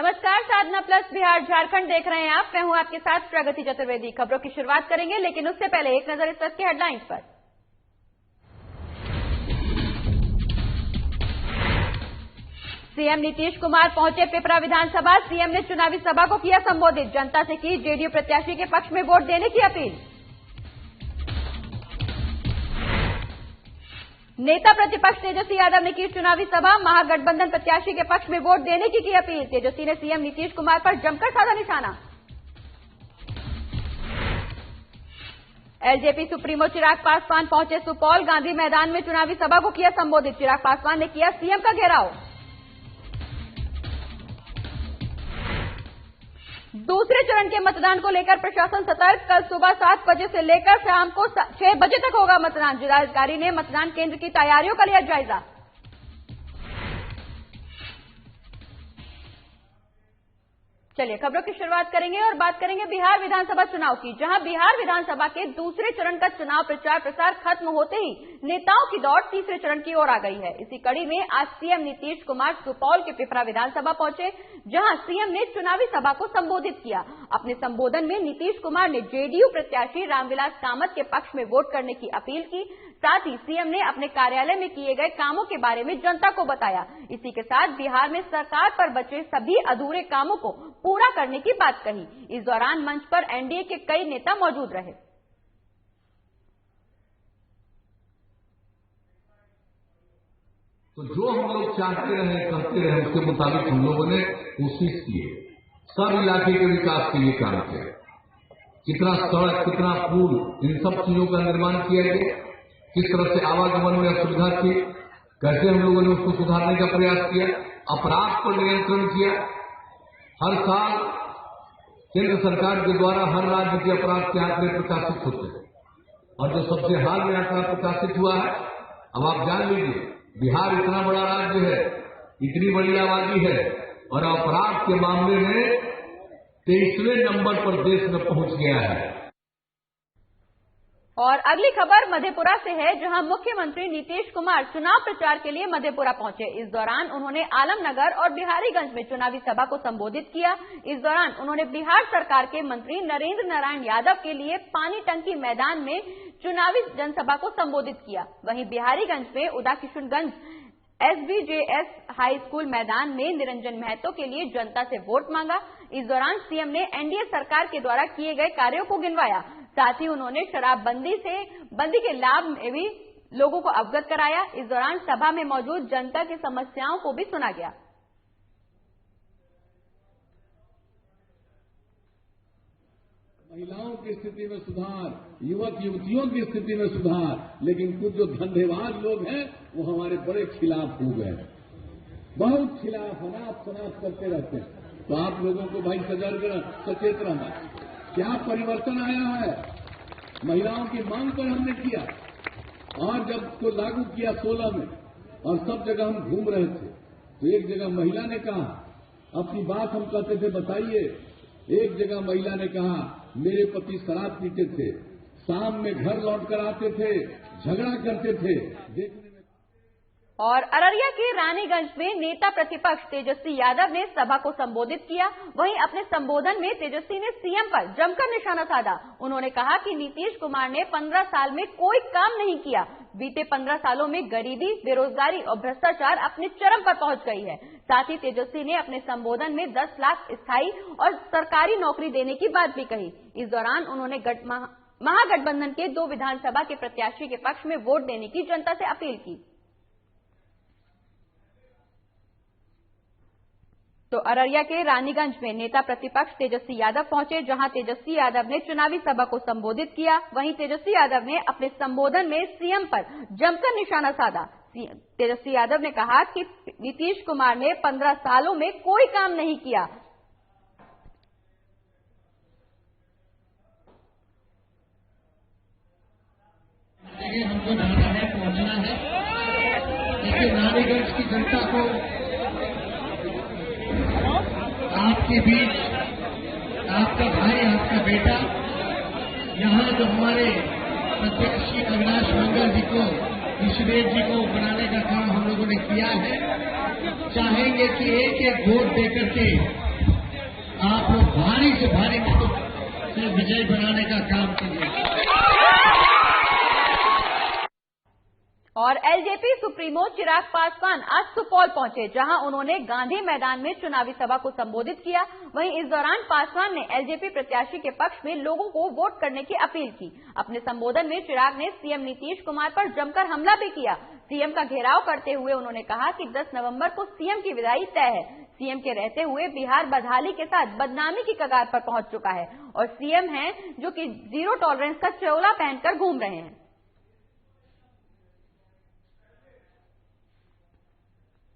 नमस्कार, साधना प्लस बिहार झारखंड देख रहे हैं आप। मैं हूं आपके साथ प्रगति चतुर्वेदी। खबरों की शुरुआत करेंगे, लेकिन उससे पहले एक नजर इस वक्त की हेडलाइंस पर। सीएम नीतीश कुमार पहुंचे पिपरा विधानसभा। सीएम ने चुनावी सभा को किया संबोधित। जनता से की जेडीयू प्रत्याशी के पक्ष में वोट देने की अपील। नेता प्रतिपक्ष तेजस्वी यादव ने की चुनावी सभा। महागठबंधन प्रत्याशी के पक्ष में वोट देने की अपील। तेजस्वी ने सीएम नीतीश कुमार पर जमकर साधा निशाना। एलजेपी सुप्रीमो चिराग पासवान पहुंचे सुपौल। गांधी मैदान में चुनावी सभा को किया संबोधित। चिराग पासवान ने किया सीएम का घेराव। दूसरे चरण के मतदान को लेकर प्रशासन सतर्क। कल सुबह 7 बजे से लेकर शाम को 6 बजे तक होगा मतदान। जिलाधिकारी ने मतदान केंद्र की तैयारियों का लिया जायजा। चलिए खबरों की शुरुआत करेंगे और बात करेंगे बिहार विधानसभा चुनाव की, जहां बिहार विधानसभा के दूसरे चरण का चुनाव प्रचार प्रसार खत्म होते ही नेताओं की दौड़ तीसरे चरण की ओर आ गई है। इसी कड़ी में आज सीएम नीतीश कुमार सुपौल के पिपरा विधानसभा पहुंचे, जहां सीएम ने चुनावी सभा को संबोधित किया। अपने संबोधन में नीतीश कुमार ने जेडीयू प्रत्याशी रामविलास कामत के पक्ष में वोट करने की अपील की। साथ ही सीएम ने अपने कार्यालय में किए गए कामों के बारे में जनता को बताया। इसी के साथ बिहार में सरकार पर बचे सभी अधूरे कामों को पूरा करने की बात कही। इस दौरान मंच पर एनडीए के कई नेता मौजूद रहे। तो जो हम लोग चाहते रहे करते रहे उसके मुताबिक हम लोगों ने कोशिश की। सब इलाके के विकास के लिए काम किया। कितना सड़क, कितना पुल, इन सब चीजों का निर्माण किया गया। किस तरह से आवागमन में असुविधा थी, कैसे हम लोगों ने उसको सुधारने का प्रयास किया। अपराध पर नियंत्रण किया। हर साल केंद्र सरकार के द्वारा हर राज्य के अपराध के आंकड़े प्रकाशित होते हैं, और जो सबसे हाल में आंकड़ा प्रकाशित हुआ है, अब आप जान लीजिए, बिहार इतना बड़ा राज्य है, इतनी बड़ी आबादी है, और अपराध के मामले में 23वें नंबर पर देश में पहुंच गया है। और अगली खबर मधेपुरा से है, जहां मुख्यमंत्री नीतीश कुमार चुनाव प्रचार के लिए मधेपुरा पहुंचे। इस दौरान उन्होंने आलमनगर और बिहारीगंज में चुनावी सभा को संबोधित किया। इस दौरान उन्होंने बिहार सरकार के मंत्री नरेंद्र नारायण यादव के लिए पानी टंकी मैदान में चुनावी जनसभा को संबोधित किया। वहीं बिहारीगंज में उदाकिशुनगंज एसबीजेएस हाई स्कूल मैदान में निरंजन महतो के लिए जनता से वोट मांगा। इस दौरान सीएम ने एनडीए सरकार के द्वारा किए गए कार्यों को गिनवाया। साथ ही उन्होंने शराबबंदी के लाभ में भी लोगों को अवगत कराया। इस दौरान सभा में मौजूद जनता की समस्याओं को भी सुना गया। महिलाओं की स्थिति में सुधार, युवक युवतियों की स्थिति में सुधार, लेकिन कुछ जो धंधेबाज लोग हैं वो हमारे बड़े खिलाफ हो गए, बहुत खिलाफ अनाप शनाप करते रहते हैं। तो आप लोगों को भाई सचेत रहना। क्या परिवर्तन आया है? महिलाओं की मांग पर हमने किया, और जब को लागू किया 16 में, और सब जगह हम घूम रहे थे, तो एक जगह महिला ने कहा, अपनी बात हम कहते थे बताइए। एक जगह महिला ने कहा, मेरे पति शराब पीते थे, शाम में घर लौट कर आते थे, झगड़ा करते थे। देखने में और अररिया के रानीगंज में नेता प्रतिपक्ष तेजस्वी यादव ने सभा को संबोधित किया। वहीं अपने संबोधन में तेजस्वी ने सीएम पर जमकर निशाना साधा। उन्होंने कहा कि नीतीश कुमार ने 15 साल में कोई काम नहीं किया। बीते 15 सालों में गरीबी, बेरोजगारी और भ्रष्टाचार अपने चरम पर पहुंच गई है। साथ ही तेजस्वी ने अपने संबोधन में 10 लाख स्थायी और सरकारी नौकरी देने की बात भी कही। इस दौरान उन्होंने महागठबंधन के 2 विधानसभा के प्रत्याशी के पक्ष में वोट देने की जनता से अपील की। तो अररिया के रानीगंज में नेता प्रतिपक्ष तेजस्वी यादव पहुंचे, जहां तेजस्वी यादव ने चुनावी सभा को संबोधित किया। वहीं तेजस्वी यादव ने अपने संबोधन में सीएम पर जमकर निशाना साधा। तेजस्वी यादव ने कहा कि नीतीश कुमार ने 15 सालों में कोई काम नहीं किया। हमको जाना है, पहुंचना है, लेकिन रानीगंज की जनता को आपके बीच आपका भाई, आपका बेटा, यहाँ जो हमारे प्रत्याशी अविनाश मंगल जी को, ऋषिदेव जी को बनाने का काम हम लोगों ने किया है, चाहेंगे कि एक एक वोट देकर के आप लोग भारी से भारी मतों से विजय बनाने का काम कीजिए। और एलजेपी सुप्रीमो चिराग पासवान आज सुपौल पहुंचे, जहां उन्होंने गांधी मैदान में चुनावी सभा को संबोधित किया। वहीं इस दौरान पासवान ने एलजेपी प्रत्याशी के पक्ष में लोगों को वोट करने की अपील की। अपने संबोधन में चिराग ने सीएम नीतीश कुमार पर जमकर हमला भी किया। सीएम का घेराव करते हुए उन्होंने कहा कि 10 नवंबर को सीएम की विदाई तय है। सीएम के रहते हुए बिहार बदहाली के साथ बदनामी की कगार पर पहुंच चुका है और सीएम हैं जो कि जीरो टॉलरेंस का चोला पहनकर घूम रहे हैं।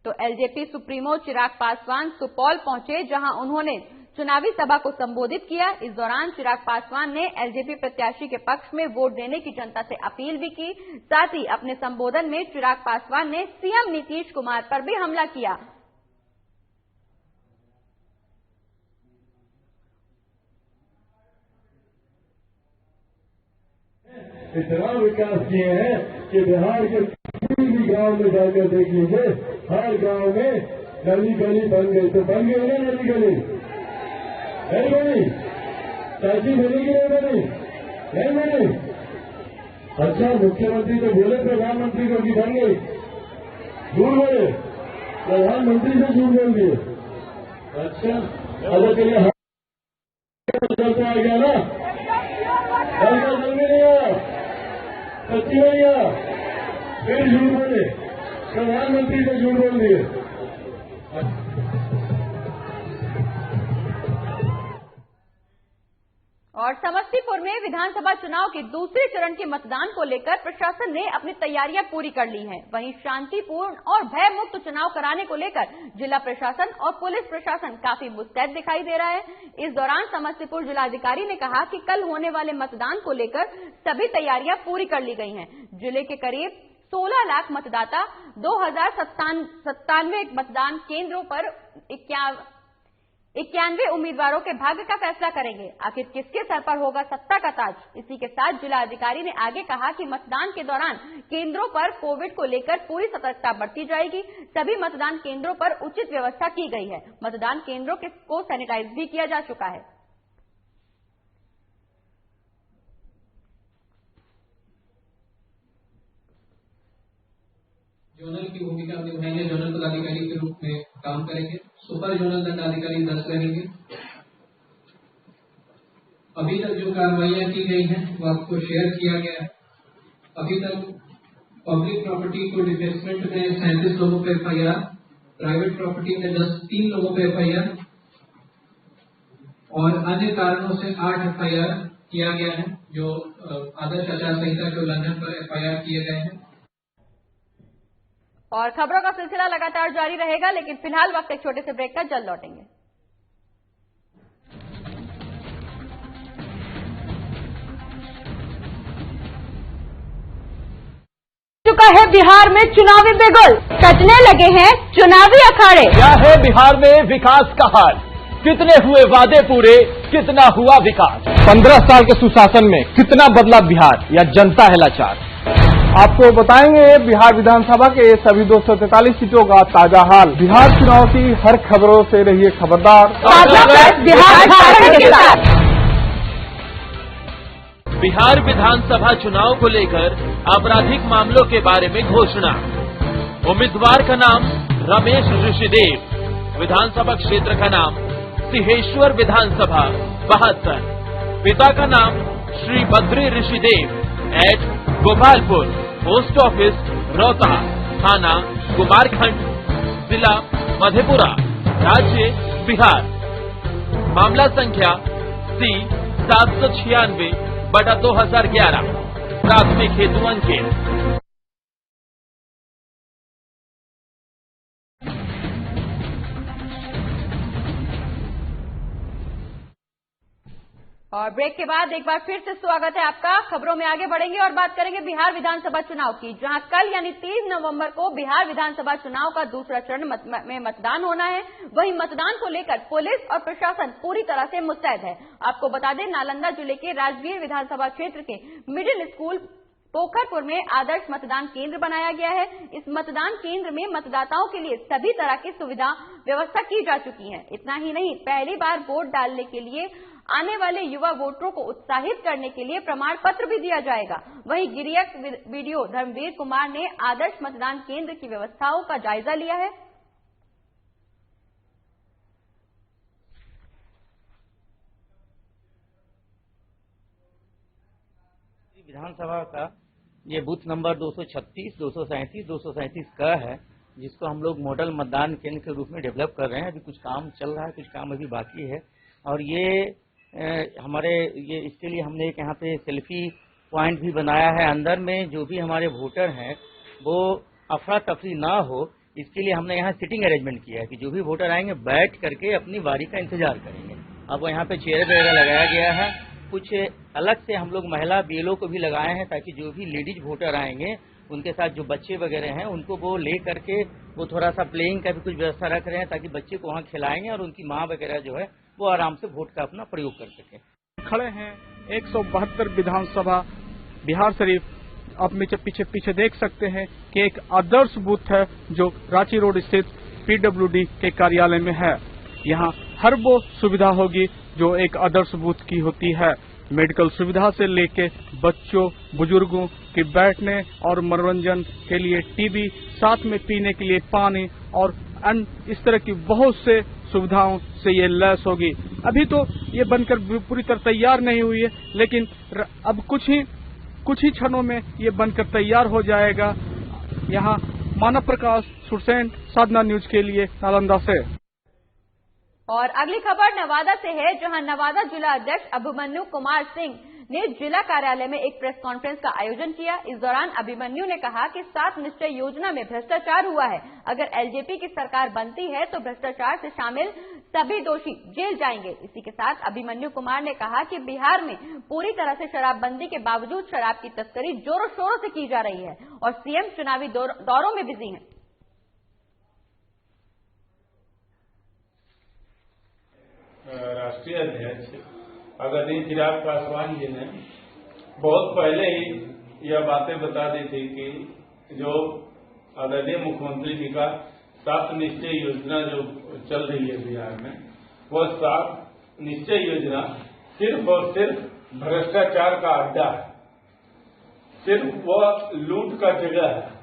तो एलजेपी सुप्रीमो चिराग पासवान सुपौल पहुंचे, जहां उन्होंने चुनावी सभा को संबोधित किया। इस दौरान चिराग पासवान ने एलजेपी प्रत्याशी के पक्ष में वोट देने की जनता से अपील भी की। साथ ही अपने संबोधन में चिराग पासवान ने सीएम नीतीश कुमार पर भी हमला किया। इतना विकास किए हैं कि बिहार के किसी भी गांव में जाकर देख लीजिए, हर गांव में नली गली बन गई। तो बन गई ना नली गली? नहीं बनी? चाची बनेगी नहीं बनी? नहीं बनी? अच्छा, मुख्यमंत्री तो बोले प्रधानमंत्री को कि बन गई, झूठ बोले, प्रधानमंत्री से झूठ बोल दिए। अच्छा, अब चलिए चलता आ गया ना, जल्दी नहीं आया, सच्ची नहीं आया, फिर झूठ बोले, प्रधानमंत्री से झूठ बोल दिए। और समस्तीपुर में विधानसभा चुनाव के दूसरे चरण के मतदान को लेकर प्रशासन ने अपनी तैयारियां पूरी कर ली हैं। वहीं शांतिपूर्ण और भयमुक्त चुनाव कराने को लेकर जिला प्रशासन और पुलिस प्रशासन काफी मुस्तैद दिखाई दे रहा है। इस दौरान समस्तीपुर जिलाधिकारी ने कहा कि कल होने वाले मतदान को लेकर सभी तैयारियां पूरी कर ली गई हैं। जिले के करीब 16 लाख मतदाता 2097 मतदान केंद्रों पर 91 उम्मीदवारों के भाग्य का फैसला करेंगे। आखिर किसके सर पर होगा सत्ता का ताज? इसी के साथ जिला अधिकारी ने आगे कहा कि मतदान के दौरान केंद्रों पर कोविड को लेकर पूरी सतर्कता बरती जाएगी। सभी मतदान केंद्रों पर उचित व्यवस्था की गई है। मतदान केंद्रों को सैनिटाइज भी किया जा चुका है। जोनल की भूमिका निभाएंगे, जोनल पदाधिकारी के रूप में काम करेंगे। सुपर जोनल दंडाधिकारी 10 रहेंगे। अभी तक जो कार्रवाइयां की गई हैं वो आपको शेयर किया गया है। अभी तक पब्लिक प्रॉपर्टी को डिफेक्समेंट में 37 लोगों पे एफआईआर, प्राइवेट प्रॉपर्टी में 3 लोगों पे एफआईआर और अन्य कारणों से 8 एफआईआर किया गया है, जो आदर्श आचार संहिता के उल्लंघन पर एफआईआर किए गए हैं। और खबरों का सिलसिला लगातार जारी रहेगा, लेकिन फिलहाल वक्त एक छोटे से ब्रेक का, जल्द लौटेंगे। चुका है बिहार में चुनावी बिगुल, सजने लगे हैं चुनावी अखाड़े। क्या है बिहार में विकास का हाल? कितने हुए वादे पूरे, कितना हुआ विकास? 15 साल के सुशासन में कितना बदला बिहार, या जनता है लाचार? आपको बताएंगे बिहार विधानसभा के सभी 243 सीटों का ताजा हाल। बिहार चुनाव की हर खबरों से रहिए खबरदार। बिहार विधानसभा चुनाव को लेकर आपराधिक मामलों के बारे में घोषणा। उम्मीदवार का नाम रमेश ऋषिदेव, विधानसभा क्षेत्र का नाम सिंहेश्वर विधानसभा 72, पिता का नाम Shri Badri Rishidev, at Gopalpur, post office Rohta, थाना कुमारखंड, जिला मधेपुरा, राज्य बिहार, मामला संख्या C-796/2011, प्राथमिक हेतु अंकित। और ब्रेक के बाद एक बार फिर से स्वागत है आपका। खबरों में आगे बढ़ेंगे और बात करेंगे बिहार विधानसभा चुनाव की, जहां कल यानी 3 नवंबर को बिहार विधानसभा चुनाव का दूसरा चरण में मतदान होना है। वहीं मतदान को लेकर पुलिस और प्रशासन पूरी तरह से मुस्तैद है। आपको बता दें, नालंदा जिले के राजगीर विधानसभा क्षेत्र के मिडिल स्कूल पोखरपुर में आदर्श मतदान केंद्र बनाया गया है। इस मतदान केंद्र में मतदाताओं के लिए सभी तरह की सुविधा व्यवस्था की जा चुकी है। इतना ही नहीं, पहली बार वोट डालने के लिए आने वाले युवा वोटरों को उत्साहित करने के लिए प्रमाण पत्र भी दिया जाएगा। वहीं गिरियक वीडियो धर्मवीर कुमार ने आदर्श मतदान केंद्र की व्यवस्थाओं का जायजा लिया है। विधानसभा का ये बूथ नंबर 236, 237, 237 का है, जिसको हम लोग मॉडल मतदान केंद्र के रूप में डेवलप कर रहे हैं। अभी कुछ काम चल रहा है, कुछ काम अभी बाकी है। और ये इसके लिए हमने एक यहाँ पे सेल्फी पॉइंट भी बनाया है। अंदर में जो भी हमारे वोटर हैं वो अफरा तफरी ना हो, इसके लिए हमने यहाँ सिटिंग अरेंजमेंट किया है कि जो भी वोटर आएंगे बैठ करके अपनी बारी का इंतजार करेंगे। अब यहाँ पे चेयर वगैरह लगाया गया है। कुछ अलग से हम लोग महिला बीएलओ को भी लगाए हैं ताकि जो भी लेडीज वोटर आएंगे उनके साथ जो बच्चे वगैरह हैं उनको वो ले करके वो थोड़ा सा प्लेइंग का भी कुछ व्यवस्था रख रहे हैं ताकि बच्चे को वहाँ खिलाएंगे और उनकी माँ वगैरह जो है वो आराम से वोट का अपना प्रयोग कर सके। खड़े हैं 172 विधानसभा बिहार शरीफ। आप पीछे देख सकते हैं कि एक आदर्श बूथ है जो रांची रोड स्थित पीडब्ल्यूडी के कार्यालय में है। यहाँ हर वो सुविधा होगी जो एक आदर्श बूथ की होती है। मेडिकल सुविधा से लेके बच्चों बुजुर्गों के बैठने और मनोरंजन के लिए टीवी, साथ में पीने के लिए पानी और अन्य इस तरह की बहुत से सुविधाओं से ये लैस होगी। अभी तो ये बनकर पूरी तरह तैयार नहीं हुई है, लेकिन अब कुछ ही क्षणों में ये बनकर तैयार हो जाएगा। यहाँ मानव प्रकाश सुरसेन, साधना न्यूज के लिए नालंदा से। और अगली खबर नवादा से है, जहां नवादा जिला अध्यक्ष अभिमन्यु कुमार सिंह ने जिला कार्यालय में एक प्रेस कॉन्फ्रेंस का आयोजन किया। इस दौरान अभिमन्यु ने कहा कि 7 निश्चय योजना में भ्रष्टाचार हुआ है। अगर एलजेपी की सरकार बनती है तो भ्रष्टाचार से शामिल सभी दोषी जेल जाएंगे। इसी के साथ अभिमन्यु कुमार ने कहा कि बिहार में पूरी तरह से शराबबंदी के बावजूद शराब की तस्करी जोरों शोरों से की जा रही है और सीएम चुनावी दौरों में बिजी हैं। राष्ट्रीय अध्यक्ष आदरणीय चिराग पासवान जी ने बहुत पहले ही यह बातें बता दी थी कि जो आदरणीय मुख्यमंत्री जी का 7 निश्चय योजना जो चल रही है बिहार में, वह 7 निश्चय योजना सिर्फ और सिर्फ भ्रष्टाचार का अड्डा है, सिर्फ वह लूट का जगह है।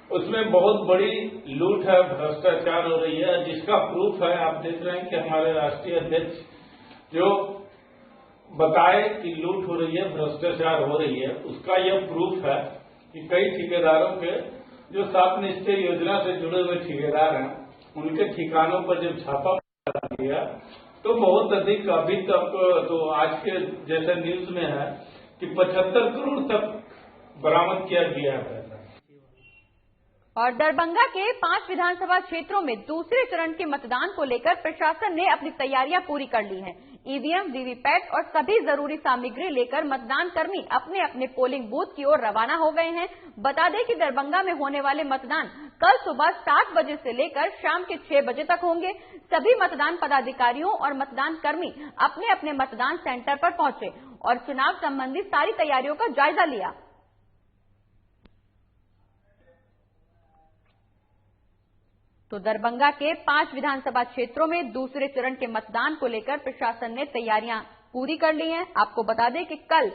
उसमें बहुत बड़ी लूट है, भ्रष्टाचार हो रही है, जिसका प्रूफ है आप देख रहे हैं कि हमारे राष्ट्रीय अध्यक्ष जो बताए कि लूट हो रही है, भ्रष्टाचार हो रही है, उसका यह प्रूफ है कि कई ठेकेदारों के जो 7 निश्चय योजना से जुड़े हुए ठेकेदार हैं, उनके ठिकानों पर जब छापा मारा गया तो बहुत अधिक, अभी तक तो आज के जैसे न्यूज में है कि 75 करोड़ तक बरामद किया गया है। और दरभंगा के 5 विधानसभा क्षेत्रों में दूसरे चरण के मतदान को लेकर प्रशासन ने अपनी तैयारियां पूरी कर ली हैं। ईवीएम, वीवीपैट और सभी जरूरी सामग्री लेकर मतदान कर्मी अपने अपने पोलिंग बूथ की ओर रवाना हो गए हैं। बता दें कि दरभंगा में होने वाले मतदान कल सुबह 7 बजे से लेकर शाम के 6 बजे तक होंगे। सभी मतदान पदाधिकारियों और मतदान कर्मी अपने अपने मतदान सेंटर पर पहुंचे और चुनाव संबंधी सारी तैयारियों का जायजा लिया। तो दरभंगा के 5 विधानसभा क्षेत्रों में दूसरे चरण के मतदान को लेकर प्रशासन ने तैयारियां पूरी कर ली हैं। आपको बता दें कि कल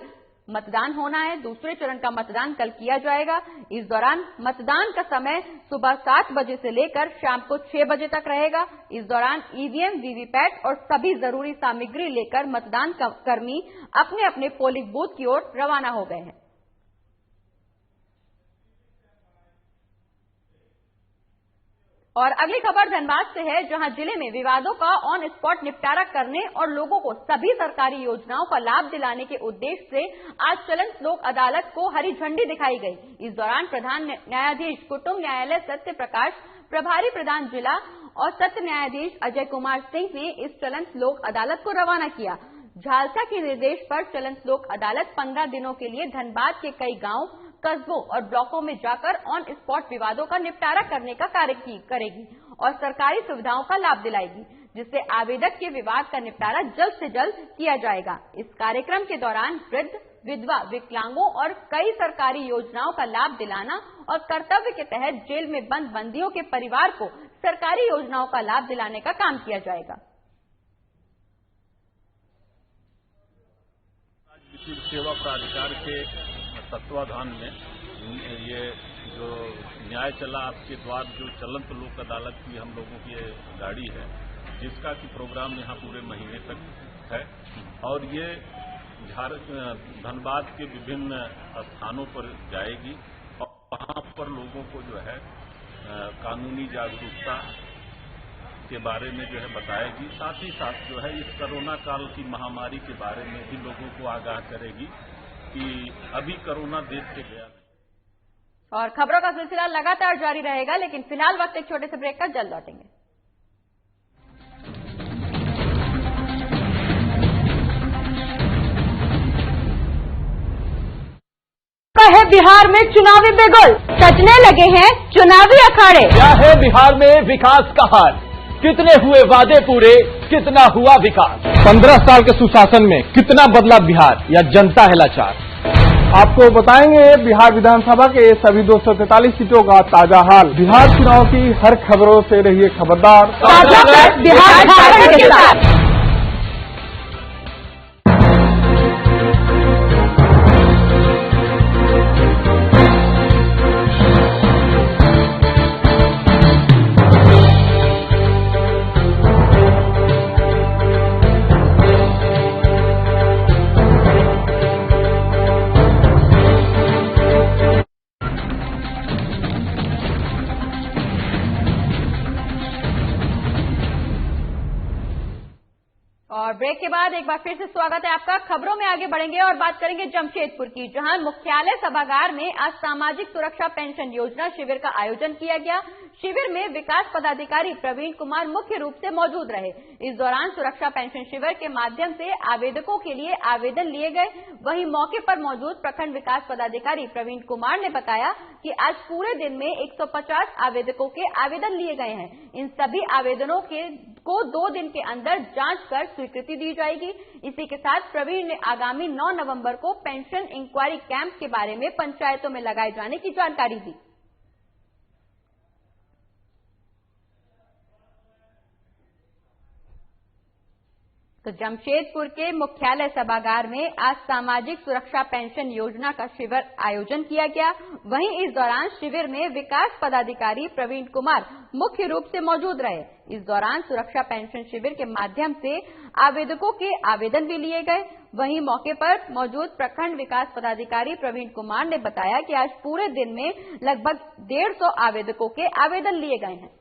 मतदान होना है, दूसरे चरण का मतदान कल किया जाएगा। इस दौरान मतदान का समय सुबह 7 बजे से लेकर शाम को 6 बजे तक रहेगा। इस दौरान ईवीएम, वीवीपैट और सभी जरूरी सामग्री लेकर मतदान कर्मी अपने अपने पोलिंग बूथ की ओर रवाना हो गए हैं। और अगली खबर धनबाद से है, जहां जिले में विवादों का ऑन स्पॉट निपटारा करने और लोगों को सभी सरकारी योजनाओं का लाभ दिलाने के उद्देश्य से आज चलंत लोक अदालत को हरी झंडी दिखाई गई। इस दौरान प्रधान न्यायाधीश कुटुंब न्यायालय सत्य प्रकाश, प्रभारी प्रधान जिला और सत्र न्यायाधीश अजय कुमार सिंह ने इस चलंत लोक अदालत को रवाना किया। झालसा के निर्देश पर चलंत लोक अदालत 15 दिनों के लिए धनबाद के कई गांव, कस्बों और ब्लॉकों में जाकर ऑन स्पॉट विवादों का निपटारा करने का कार्य करेगी और सरकारी सुविधाओं का लाभ दिलाएगी, जिससे आवेदक के विवाद का निपटारा जल्द से जल्द किया जाएगा। इस कार्यक्रम के दौरान वृद्ध, विधवा, विकलांगों और कई सरकारी योजनाओं का लाभ दिलाना और कर्तव्य के तहत जेल में बंद बंदियों के परिवार को सरकारी योजनाओं का लाभ दिलाने का काम किया जाएगा। विधिक सेवा प्राधिकार के तत्वाधान में ये जो न्याय चला आपके द्वार जो चलंत लोक अदालत की हम लोगों की गाड़ी है, जिसका कि प्रोग्राम यहाँ पूरे महीने तक है और ये धनबाद के विभिन्न स्थानों पर जाएगी और वहाँ पर लोगों को जो है कानूनी जागरूकता के बारे में जो है बताएगी। साथ ही साथ जो है इस कोरोना काल की महामारी के बारे में भी लोगों को आगाह करेगी कि अभी कोरोना देश से गया नहीं। और खबरों का सिलसिला लगातार जारी रहेगा, लेकिन फिलहाल वक्त एक छोटे से ब्रेक का, जल्द लौटेंगे। है बिहार में चुनावी बेगुल, सजने लगे हैं चुनावी अखाड़े। क्या है बिहार में विकास का हाल, कितने हुए वादे पूरे, कितना हुआ विकास। 15 साल के सुशासन में कितना बदला बिहार या जनता है लाचार। आपको बताएंगे बिहार विधानसभा के सभी 243 सीटों का ताजा हाल। बिहार चुनाव की हर खबरों से रहिए खबरदार। बिहार झारखंड के साथ। और ब्रेक के बाद एक बार फिर से स्वागत है आपका। खबरों में आगे बढ़ेंगे और बात करेंगे जमशेदपुर की, जहां मुख्यालय सभागार में आज सामाजिक सुरक्षा पेंशन योजना शिविर का आयोजन किया गया। शिविर में विकास पदाधिकारी प्रवीण कुमार मुख्य रूप से मौजूद रहे। इस दौरान सुरक्षा पेंशन शिविर के माध्यम से आवेदकों के लिए आवेदन लिए गए। वहीं मौके पर मौजूद प्रखंड विकास पदाधिकारी प्रवीण कुमार ने बताया कि आज पूरे दिन में 150 आवेदकों के आवेदन लिए गए हैं। इन सभी आवेदनों को 2 दिन के अंदर जांच कर स्वीकृति दी जाएगी। इसी के साथ प्रवीण ने आगामी 9 नवंबर को पेंशन इंक्वायरी कैंप के बारे में पंचायतों में लगाए जाने की जानकारी दी। तो जमशेदपुर के मुख्यालय सभागार में आज सामाजिक सुरक्षा पेंशन योजना का शिविर आयोजन किया गया। वहीं इस दौरान शिविर में विकास पदाधिकारी प्रवीण कुमार मुख्य रूप से मौजूद रहे। इस दौरान सुरक्षा पेंशन शिविर के माध्यम से आवेदकों के आवेदन भी लिए गए। वहीं मौके पर मौजूद प्रखंड विकास पदाधिकारी प्रवीण कुमार ने बताया कि आज पूरे दिन में लगभग 150 आवेदकों के आवेदन लिए गए हैं।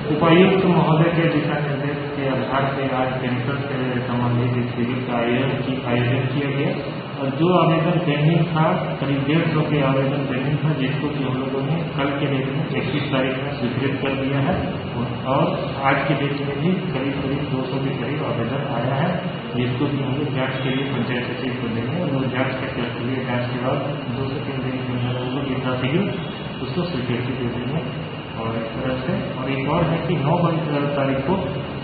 उपायुक्त महोदय के दिशा निर्देश के आधार पर आज पेंशन से संबंधित इस शिविर का आयोजन किया गया और जो आवेदन पेंडिंग था करीब 150 के आवेदन पेंडिंग था, जिसको कि हम लोगों ने कल के डेट में 21 तारीख में स्वीकृत कर दिया है और आज के डेट में भी करीब 200 के करीब आवेदन आया है, जिसको कि हम लोग जांच के लिए पंचायत सचिव को देंगे और वो जांच के लिए जांच के बाद 2 से 3 दिन के अंदर हम लोग यथाशीघ्र उसको स्वीकृति दे देंगे। और इस तरह से और एक और है कि 9 तारीख को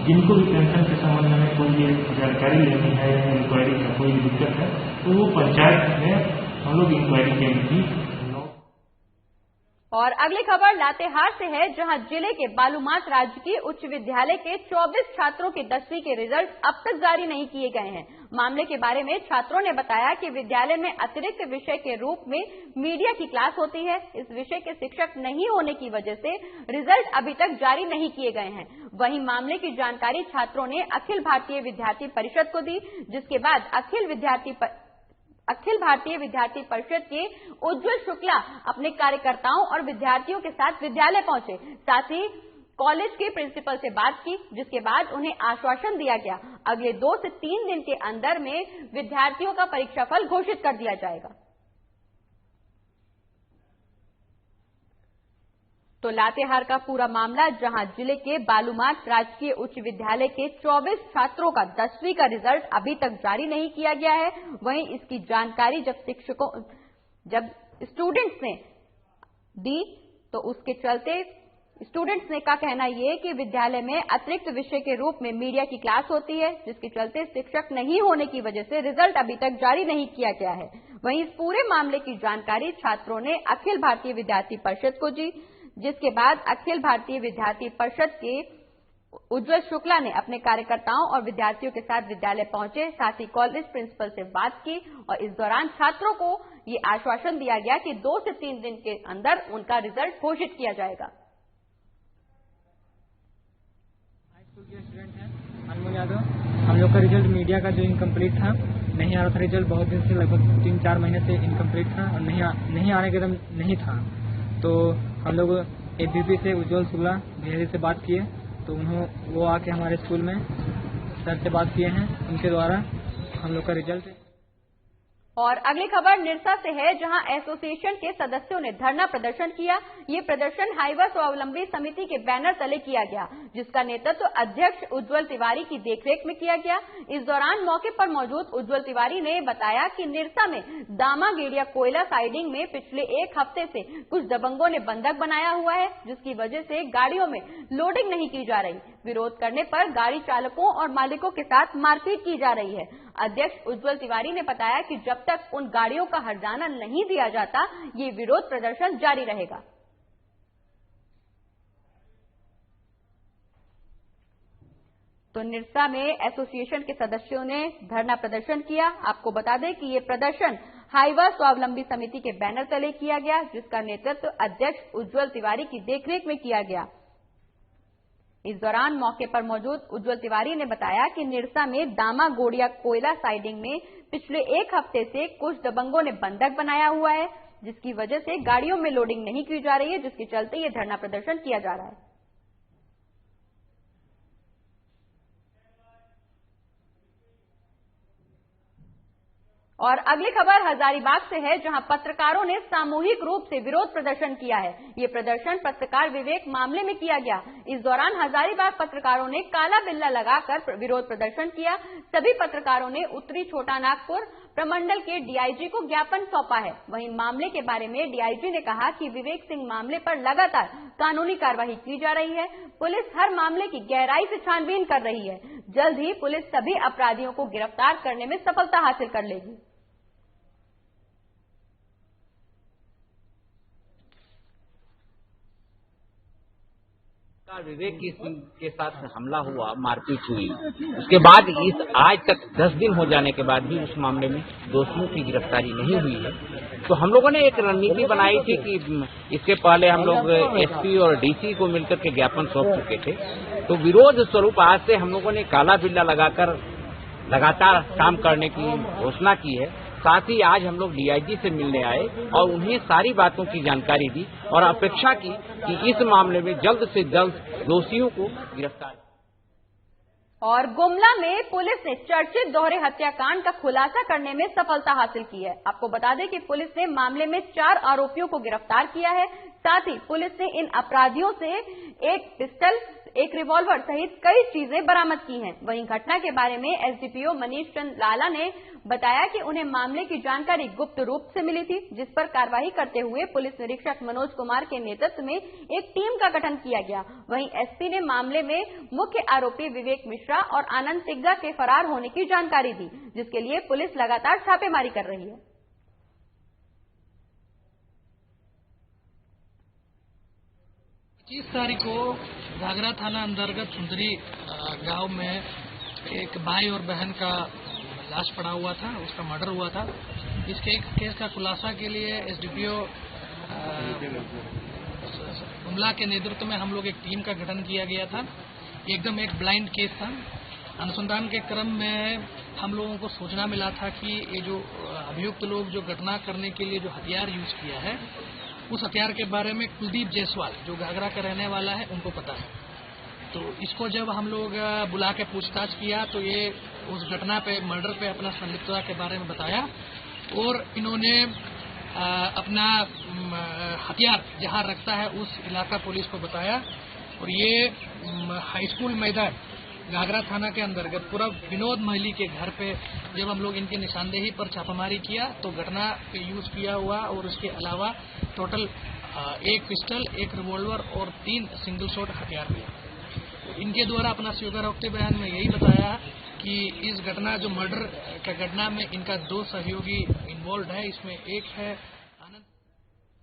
जिनको भी पेंशन के संबंध में कोई जानकारी लेनी है या इंक्वायरी का कोई दिक्कत है तो वो पंचायत में हम लोग इंक्वायरी के लिए। और अगली खबर लातेहार से है, जहां जिले के बालूमाथ राजकीय उच्च विद्यालय के 24 छात्रों के 10वीं के रिजल्ट अब तक जारी नहीं किए गए हैं। मामले के बारे में छात्रों ने बताया कि विद्यालय में अतिरिक्त विषय के रूप में मीडिया की क्लास होती है। इस विषय के शिक्षक नहीं होने की वजह से रिजल्ट अभी तक जारी नहीं किए गए हैं। वहीं मामले की जानकारी छात्रों ने अखिल भारतीय विद्यार्थी परिषद को दी, जिसके बाद अखिल भारतीय विद्यार्थी परिषद के उज्जवल शुक्ला अपने कार्यकर्ताओं और विद्यार्थियों के साथ विद्यालय पहुंचे। साथ ही कॉलेज के प्रिंसिपल से बात की, जिसके बाद उन्हें आश्वासन दिया गया अगले 2 से 3 दिन के अंदर में विद्यार्थियों का परीक्षाफल घोषित कर दिया जाएगा। तो लातेहार का पूरा मामला, जहां जिले के बालूमाथ राजकीय उच्च विद्यालय के 24 छात्रों का 10वीं का रिजल्ट अभी तक जारी नहीं किया गया है। वहीं इसकी जानकारी जब स्टूडेंट्स ने दी तो उसके चलते स्टूडेंट्स ने का कहना ये कि विद्यालय में अतिरिक्त विषय के रूप में मीडिया की क्लास होती है, जिसके चलते शिक्षक नहीं होने की वजह से रिजल्ट अभी तक जारी नहीं किया गया है। वहीं इस पूरे मामले की जानकारी छात्रों ने अखिल भारतीय विद्यार्थी परिषद को दी, जिसके बाद अखिल भारतीय विद्यार्थी परिषद के उज्जवल शुक्ला ने अपने कार्यकर्ताओं और विद्यार्थियों के साथ विद्यालय पहुंचे, साथ ही कॉलेज प्रिंसिपल से बात की और इस दौरान छात्रों को ये आश्वासन दिया गया कि 2 से 3 दिन के अंदर उनका रिजल्ट घोषित किया जाएगा। स्कूल के स्टूडेंट हैं अनमोल यादव। हम लोग का रिजल्ट मीडिया का जो इनकम्प्लीट था, नहीं आ रहा था रिजल्ट, बहुत दिन से लगभग 3-4 महीने से इनकम्प्लीट था और नहीं आने के दम नहीं था। तो हम लोग एबीपी से उज्जवल शुक्ला बिहारी से बात किए, तो वो आके हमारे स्कूल में सर से बात किए हैं, उनके द्वारा हम लोग का रिजल्ट। और अगली खबर निरसा से है, जहां एसोसिएशन के सदस्यों ने धरना प्रदर्शन किया। ये प्रदर्शन हाईवा स्वावलंबी समिति के बैनर तले किया गया, जिसका नेतृत्व अध्यक्ष उज्जवल तिवारी की देखरेख में किया गया। इस दौरान मौके पर मौजूद उज्जवल तिवारी ने बताया कि निरसा में दामागेड़िया कोयला साइडिंग में पिछले 1 हफ्ते से कुछ दबंगों ने बंधक बनाया हुआ है, जिसकी वजह से गाड़ियों में लोडिंग नहीं की जा रही। विरोध करने पर गाड़ी चालकों और मालिकों के साथ मारपीट की जा रही है। अध्यक्ष उज्जवल तिवारी ने बताया कि जब तक उन गाड़ियों का हर्जाना नहीं दिया जाता, ये विरोध प्रदर्शन जारी रहेगा। तो निरसा में एसोसिएशन के सदस्यों ने धरना प्रदर्शन किया। आपको बता दें कि ये प्रदर्शन हाईवा स्वावलंबी समिति के बैनर तले किया गया, जिसका नेतृत्व अध्यक्ष उज्जवल तिवारी की देखरेख में किया गया। इस दौरान मौके पर मौजूद उज्जवल तिवारी ने बताया कि निरसा में दामागोड़िया कोयला साइडिंग में पिछले 1 हफ्ते से कुछ दबंगों ने बंधक बनाया हुआ है, जिसकी वजह से गाड़ियों में लोडिंग नहीं की जा रही है, जिसके चलते ये धरना प्रदर्शन किया जा रहा है। और अगली खबर हजारीबाग से है, जहां पत्रकारों ने सामूहिक रूप से विरोध प्रदर्शन किया है। ये प्रदर्शन पत्रकार विवेक मामले में किया गया। इस दौरान हजारीबाग पत्रकारों ने काला बिल्ला लगाकर विरोध प्रदर्शन किया। सभी पत्रकारों ने उत्तरी छोटा नागपुर प्रमंडल के डीआईजी को ज्ञापन सौंपा है। वहीं मामले के बारे में डीआईजी ने कहा कि विवेक सिंह मामले पर लगातार कानूनी कार्रवाई की जा रही है। पुलिस हर मामले की गहराई से छानबीन कर रही है। जल्द ही पुलिस सभी अपराधियों को गिरफ्तार करने में सफलता हासिल कर लेगी। विवेक सिंह के साथ हमला हुआ, मारपीट हुई, उसके बाद आज तक 10 दिन हो जाने के बाद भी उस मामले में दोषियों की गिरफ्तारी नहीं हुई है। तो हम लोगों ने एक रणनीति बनाई थी कि इसके पहले हम लोग एसपी और डीसी को मिलकर के ज्ञापन सौंप चुके थे। तो विरोध स्वरूप आज से हम लोगों ने काला बिल्ला लगाकर लगातार काम करने की घोषणा की है। साथ ही आज हम लोग डीआईजी से मिलने आए और उन्हें सारी बातों की जानकारी दी और अपेक्षा की कि इस मामले में जल्द से जल्द दोषियों को गिरफ्तार। और गुमला में पुलिस ने चर्चित दोहरे हत्याकांड का खुलासा करने में सफलता हासिल की है। आपको बता दें कि पुलिस ने मामले में 4 आरोपियों को गिरफ्तार किया है। साथ ही पुलिस ने इन अपराधियों से एक पिस्टल, एक रिवॉल्वर सहित कई चीजें बरामद की हैं। वहीं घटना के बारे में एसडीपीओ मनीष चंद लाला ने बताया कि उन्हें मामले की जानकारी गुप्त रूप से मिली थी, जिस पर कार्रवाई करते हुए पुलिस निरीक्षक मनोज कुमार के नेतृत्व में एक टीम का गठन किया गया। वहीं एसपी ने मामले में मुख्य आरोपी विवेक मिश्रा और आनंद सिग्गा के फरार होने की जानकारी दी, जिसके लिए पुलिस लगातार छापेमारी कर रही है। 25 तारीख को घाघरा थाना अंतर्गत सुंदरी गांव में एक भाई और बहन का लाश पड़ा हुआ था, उसका मर्डर हुआ था। इस केस का खुलासा के लिए एसडीपीओ गुमला के नेतृत्व में हम लोग एक टीम का गठन किया गया था। एकदम एक ब्लाइंड केस था। अनुसंधान के क्रम में हम लोगों को सूचना मिला था कि ये जो अभियुक्त लोग जो घटना करने के लिए जो हथियार यूज किया है, उस हथियार के बारे में कुलदीप जायसवाल जो घाघरा का रहने वाला है उनको पता है। तो इसको जब हम लोग बुला के पूछताछ किया तो ये उस घटना पे, मर्डर पे अपना संलिप्तता के बारे में बताया और इन्होंने अपना हथियार जहां रखता है उस इलाका पुलिस को बताया। और ये हाई स्कूल मैदान घाघरा थाना के अंतर्गत पूरा विनोद महली के घर पे जब हम लोग इनकी निशानदेही पर छापामारी किया तो घटना पे यूज किया हुआ और उसके अलावा टोटल एक पिस्टल, एक रिवॉल्वर और 3 सिंगल शॉट हथियार मिले। इनके द्वारा अपना स्वीकारोक्ति बयान में यही बताया कि इस घटना जो मर्डर का घटना में इनका 2 सहयोगी इन्वॉल्व है, इसमें एक है।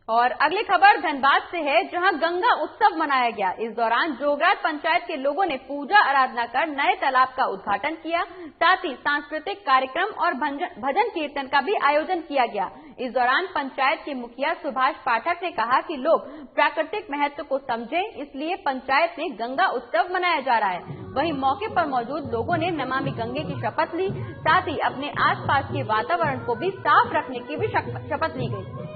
और अगली खबर धनबाद से है, जहां गंगा उत्सव मनाया गया। इस दौरान जोगरात पंचायत के लोगों ने पूजा आराधना कर नए तालाब का उद्घाटन किया। साथ ही सांस्कृतिक कार्यक्रम और भजन कीर्तन का भी आयोजन किया गया। इस दौरान पंचायत के मुखिया सुभाष पाठक ने कहा कि लोग प्राकृतिक महत्व को समझें, इसलिए पंचायत में गंगा उत्सव मनाया जा रहा है। वहीं मौके पर मौजूद लोगों ने नमामि गंगे की शपथ ली। साथ ही अपने आसपास के वातावरण को भी साफ रखने की भी शपथ ली गई।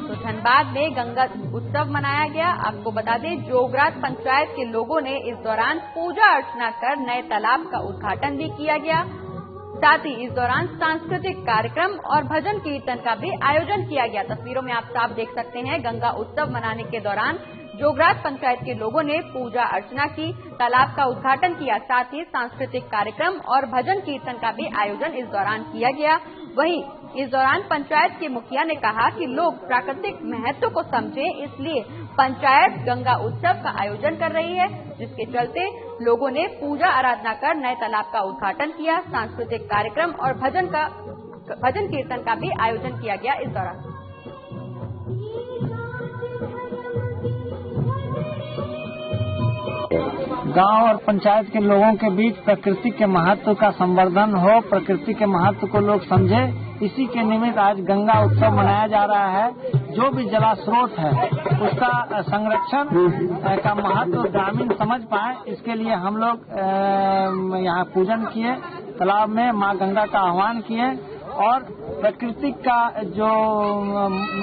तो धनबाद में गंगा उत्सव मनाया गया। आपको बता दें, जोगरात पंचायत के लोगों ने इस दौरान पूजा अर्चना कर नए तालाब का उद्घाटन भी किया गया। साथ ही इस दौरान सांस्कृतिक कार्यक्रम और भजन कीर्तन का भी आयोजन किया गया। तस्वीरों में आप साफ देख सकते हैं, गंगा उत्सव मनाने के दौरान जोगरात पंचायत के लोगों ने पूजा अर्चना की, तालाब का उद्घाटन किया। साथ ही सांस्कृतिक कार्यक्रम और भजन कीर्तन का भी आयोजन इस दौरान किया गया। वहीं इस दौरान पंचायत के मुखिया ने कहा कि लोग प्राकृतिक महत्व को समझें, इसलिए पंचायत गंगा उत्सव का आयोजन कर रही है, जिसके चलते लोगों ने पूजा आराधना कर नए तालाब का उद्घाटन किया। सांस्कृतिक कार्यक्रम और भजन कीर्तन का भी आयोजन किया गया। इस दौरान गांव और पंचायत के लोगों के बीच प्रकृति के महत्व का संवर्धन हो, प्रकृति के महत्व को लोग समझे, इसी के निमित्त आज गंगा उत्सव मनाया जा रहा है। जो भी जलास्रोत है उसका संरक्षण का महत्व ग्रामीण समझ पाए, इसके लिए हम लोग यहाँ पूजन किए, तालाब में माँ गंगा का आह्वान किए और प्रकृति का जो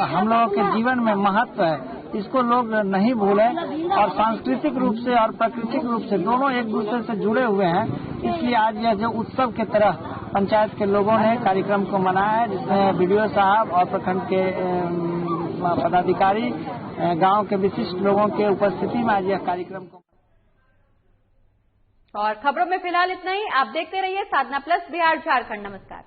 हम लोगों के जीवन में महत्व है इसको लोग नहीं भूलें और सांस्कृतिक रूप से और प्राकृतिक रूप से दोनों एक दूसरे से जुड़े हुए हैं। इसलिए आज यह जो उत्सव की तरह पंचायत के लोगों ने कार्यक्रम को मनाया है, जिसमें बीडीओ साहब और प्रखंड के पदाधिकारी, गांव के विशिष्ट लोगों के उपस्थिति में आज यह कार्यक्रम को। और खबरों में फिलहाल इतना ही। आप देखते रहिए साधना प्लस बिहार झारखंड। नमस्कार।